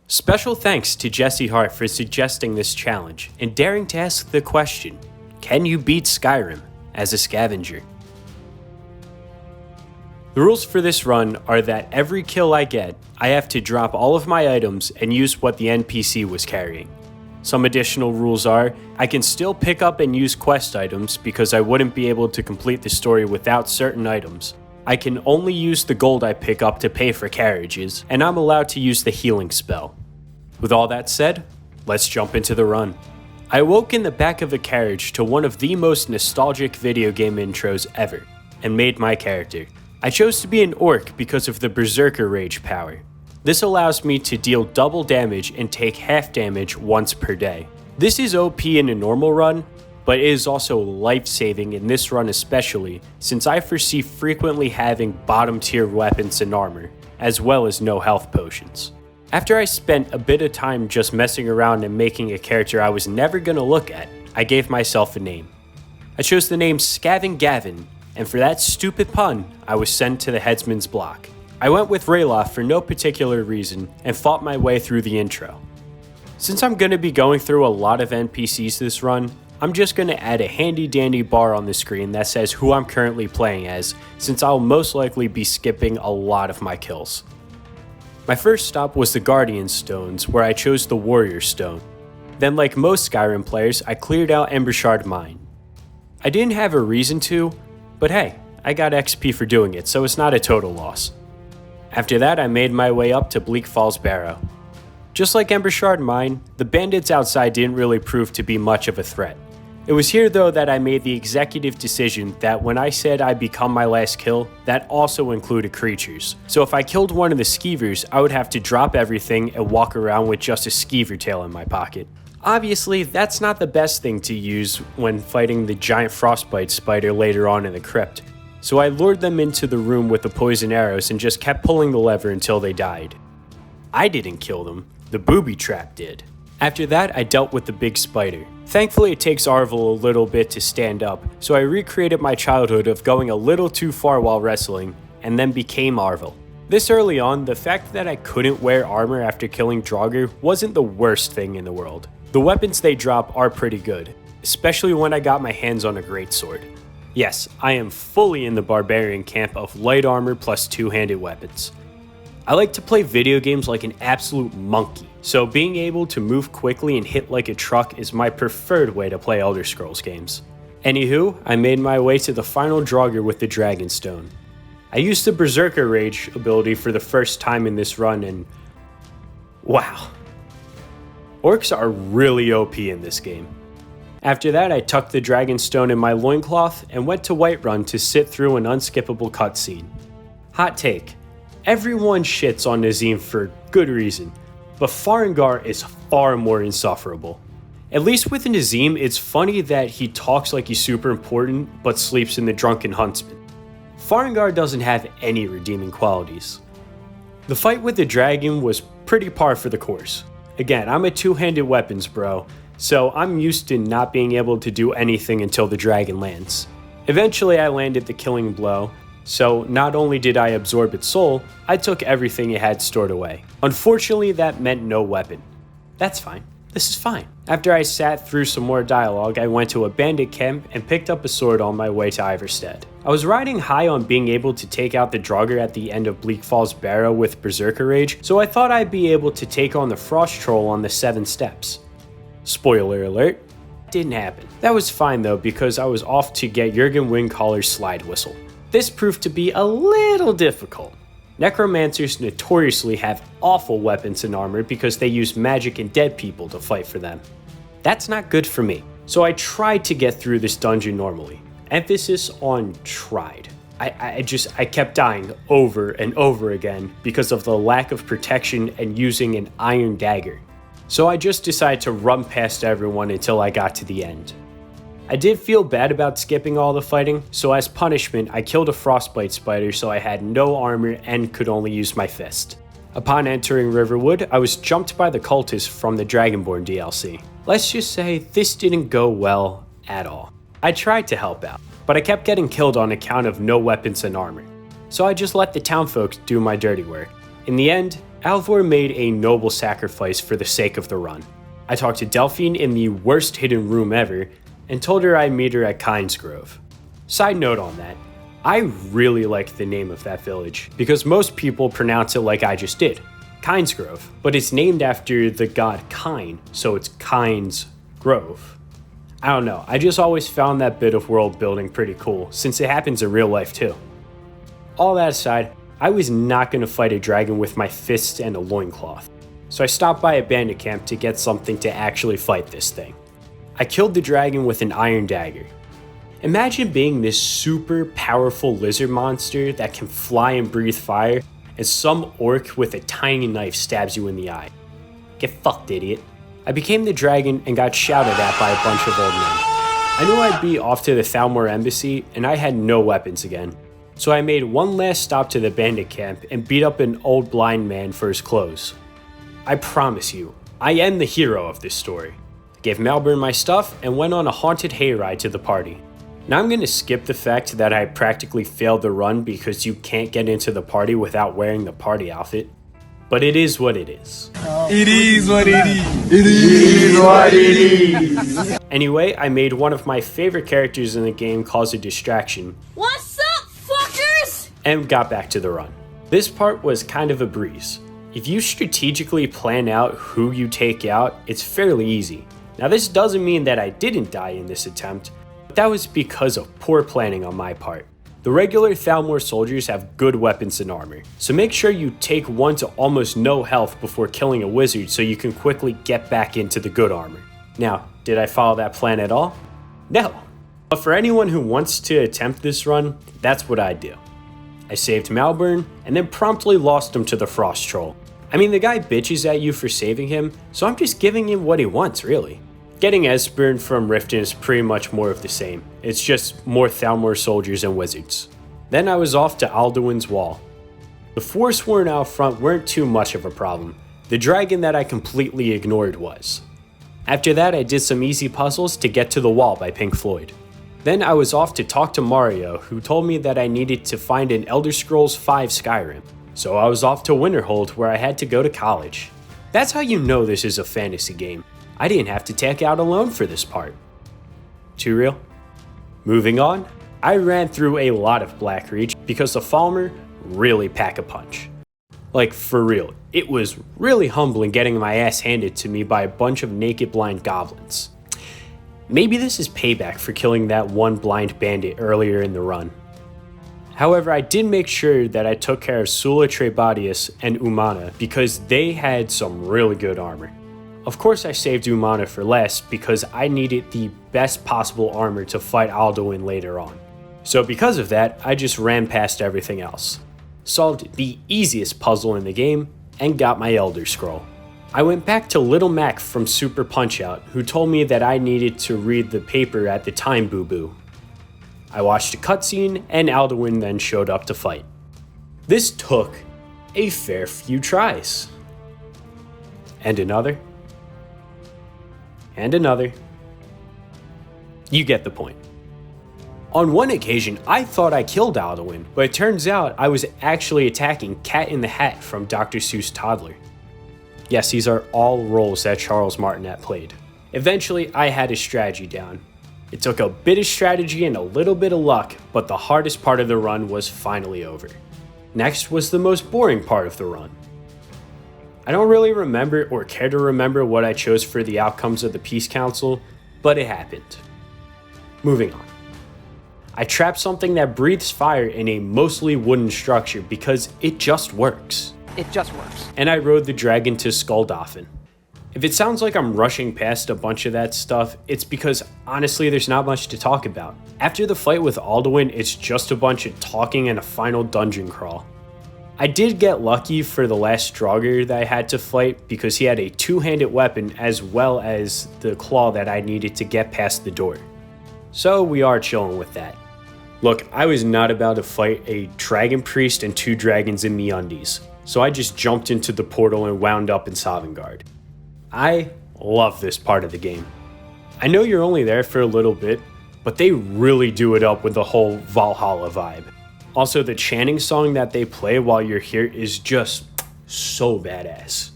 Special thanks to Jesse Hart for suggesting this challenge and daring to ask the question, can you beat Skyrim as a scavenger? The rules for this run are that every kill I get, I have to drop all of my items and use what the NPC was carrying. Some additional rules are, I can still pick up and use quest items because I wouldn't be able to complete the story without certain items. I can only use the gold I pick up to pay for carriages, and I'm allowed to use the healing spell. With all that said, let's jump into the run. I woke in the back of a carriage to one of the most nostalgic video game intros ever, and made my character. I chose to be an orc because of the Berserker Rage power. This allows me to deal double damage and take half damage once per day. This is OP in a normal run, but it is also life-saving in this run especially, since I foresee frequently having bottom-tier weapons and armor, as well as no health potions. After I spent a bit of time just messing around and making a character I was never gonna look at, I gave myself a name. I chose the name Scavvin Gavin, and for that stupid pun, I was sent to the headsman's block. I went with Rayloff for no particular reason, and fought my way through the intro. Since I'm gonna be going through a lot of NPCs this run, I'm just going to add a handy dandy bar on the screen that says who I'm currently playing as, since I'll most likely be skipping a lot of my kills. My first stop was the Guardian Stones, where I chose the Warrior Stone. Then, like most Skyrim players, I cleared out Embershard Mine. I didn't have a reason to, but hey, I got XP for doing it, so it's not a total loss. After that, I made my way up to Bleak Falls Barrow. Just like Embershard Mine, the bandits outside didn't really prove to be much of a threat. It was here though that I made the executive decision that when I said I'd become my last kill, that also included creatures. So if I killed one of the skeevers, I would have to drop everything and walk around with just a skeever tail in my pocket. Obviously, that's not the best thing to use when fighting the giant frostbite spider later on in the crypt. So I lured them into the room with the poison arrows and just kept pulling the lever until they died. I didn't kill them, the booby trap did. After that, I dealt with the big spider. Thankfully, it takes Arvel a little bit to stand up, so I recreated my childhood of going a little too far while wrestling, and then became Arvel. This early on, the fact that I couldn't wear armor after killing Draugr wasn't the worst thing in the world. The weapons they drop are pretty good, especially when I got my hands on a greatsword. Yes, I am fully in the barbarian camp of light armor plus two-handed weapons. I like to play video games like an absolute monkey, so being able to move quickly and hit like a truck is my preferred way to play Elder Scrolls games. Anywho, I made my way to the final Draugr with the Dragonstone. I used the Berserker Rage ability for the first time in this run and wow. Orcs are really OP in this game. After that, I tucked the Dragonstone in my loincloth and went to Whiterun to sit through an unskippable cutscene. Hot take. Everyone shits on Nazim for good reason, but Farengar is far more insufferable. At least with Nazim, it's funny that he talks like he's super important, but sleeps in the Drunken Huntsman. Farengar doesn't have any redeeming qualities. The fight with the dragon was pretty par for the course. Again, I'm a two-handed weapons bro, so I'm used to not being able to do anything until the dragon lands. Eventually I landed the killing blow, so not only did I absorb its soul, I took everything it had stored away. Unfortunately, that meant no weapon. That's fine. This is fine. After I sat through some more dialogue, I went to a bandit camp and picked up a sword on my way to Iverstead. I was riding high on being able to take out the Draugr at the end of Bleak Falls Barrow with Berserker Rage, so I thought I'd be able to take on the Frost Troll on the 7 steps. Spoiler alert, didn't happen. That was fine though, because I was off to get Jurgen Windcaller's slide whistle. This proved to be a little difficult. Necromancers notoriously have awful weapons and armor because they use magic and dead people to fight for them. That's not good for me, so I tried to get through this dungeon normally. Emphasis on tried. I kept dying over and over again because of the lack of protection and using an iron dagger. So I just decided to run past everyone until I got to the end. I did feel bad about skipping all the fighting, so as punishment, I killed a frostbite spider so I had no armor and could only use my fist. Upon entering Riverwood, I was jumped by the cultists from the Dragonborn DLC. Let's just say this didn't go well at all. I tried to help out, but I kept getting killed on account of no weapons and armor. So I just let the townfolk do my dirty work. In the end, Alvor made a noble sacrifice for the sake of the run. I talked to Delphine in the worst hidden room ever and told her I'd meet her at Kyne's Grove. Side note on that, I really like the name of that village because most people pronounce it like I just did, Kyne's Grove, but it's named after the god Kyne, so it's Kyne's Grove. I don't know, I just always found that bit of world building pretty cool since it happens in real life too. All that aside, I was not going to fight a dragon with my fists and a loincloth, so I stopped by a bandit camp to get something to actually fight this thing. I killed the dragon with an iron dagger. Imagine being this super powerful lizard monster that can fly and breathe fire, and some orc with a tiny knife stabs you in the eye. Get fucked, idiot. I became the dragon and got shouted at by a bunch of old men. I knew I'd be off to the Thalmor embassy and I had no weapons again. So I made one last stop to the bandit camp and beat up an old blind man for his clothes. I promise you, I am the hero of this story. I gave Malborn my stuff and went on a haunted hayride to the party. Now I'm going to skip the fact that I practically failed the run because you can't get into the party without wearing the party outfit. But it is what it is. It is what it is. It is what it is. Anyway, I made one of my favorite characters in the game cause a distraction. What's up, fuckers? And got back to the run. This part was kind of a breeze. If you strategically plan out who you take out, it's fairly easy. Now this doesn't mean that I didn't die in this attempt, but that was because of poor planning on my part. The regular Thalmor soldiers have good weapons and armor, so make sure you take one to almost no health before killing a wizard so you can quickly get back into the good armor. Now, did I follow that plan at all? No. But for anyone who wants to attempt this run, that's what I do. I saved Malborn and then promptly lost him to the Frost Troll. I mean, the guy bitches at you for saving him, so I'm just giving him what he wants, really. Getting Esbern from Riften is pretty much more of the same. It's just more Thalmor soldiers and wizards. Then I was off to Alduin's wall. The Forsworn out front weren't too much of a problem. The dragon that I completely ignored was. After that, I did some easy puzzles to get to the wall by Pink Floyd. Then I was off to talk to Mario, who told me that I needed to find an Elder Scrolls V Skyrim. So I was off to Winterhold, where I had to go to college. That's how you know this is a fantasy game. I didn't have to take out a loan for this part. Too real? Moving on, I ran through a lot of Blackreach because the Falmer really pack a punch. Like, for real, it was really humbling getting my ass handed to me by a bunch of naked blind goblins. Maybe this is payback for killing that one blind bandit earlier in the run. However, I did make sure that I took care of Sula Trebadius and Umana because they had some really good armor. Of course I saved Umana for last because I needed the best possible armor to fight Alduin later on. So because of that, I just ran past everything else. Solved the easiest puzzle in the game, and got my Elder Scroll. I went back to Little Mac from Super Punch-Out, who told me that I needed to read the paper at the Time Boo Boo. I watched a cutscene, and Alduin then showed up to fight. This took a fair few tries. And another. And another. You get the point. On one occasion, I thought I killed Alduin, but it turns out I was actually attacking Cat in the Hat from Dr. Seuss Toddler. Yes, these are all roles that Charles Martinet played. Eventually, I had his strategy down. It took a bit of strategy and a little bit of luck, but the hardest part of the run was finally over. Next was the most boring part of the run. I don't really remember or care to remember what I chose for the outcomes of the Peace Council, but it happened. Moving on. I trapped something that breathes fire in a mostly wooden structure because it just works. It just works. And I rode the dragon to Skuldafn. If it sounds like I'm rushing past a bunch of that stuff, it's because honestly there's not much to talk about. After the fight with Alduin, it's just a bunch of talking and a final dungeon crawl. I did get lucky for the last Draugr that I had to fight because he had a two-handed weapon as well as the claw that I needed to get past the door. So we are chilling with that. Look, I was not about to fight a dragon priest and two dragons in MeUndies, so I just jumped into the portal and wound up in Sovngarde. I love this part of the game. I know you're only there for a little bit, but they really do it up with the whole Valhalla vibe. Also, the chanting song that they play while you're here is just so badass.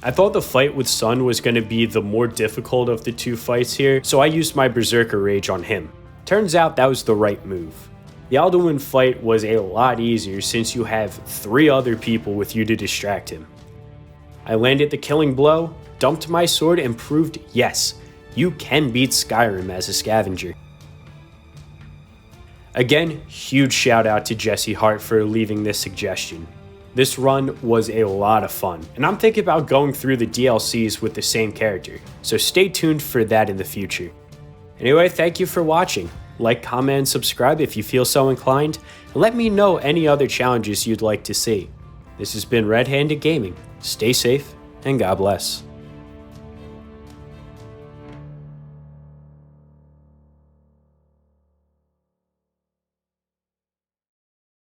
I thought the fight with Sun was going to be the more difficult of the two fights here, so I used my Berserker Rage on him. Turns out that was the right move. The Alduin fight was a lot easier since you have 3 other people with you to distract him. I landed the killing blow, dumped my sword, and proved yes, you can beat Skyrim as a scavenger. Again, huge shout out to Jesse Hart for leaving this suggestion. This run was a lot of fun, and I'm thinking about going through the DLCs with the same character, so stay tuned for that in the future. Anyway, thank you for watching. Like, comment, and subscribe if you feel so inclined, and let me know any other challenges you'd like to see. This has been Red Handed Gaming. Stay safe, and God bless.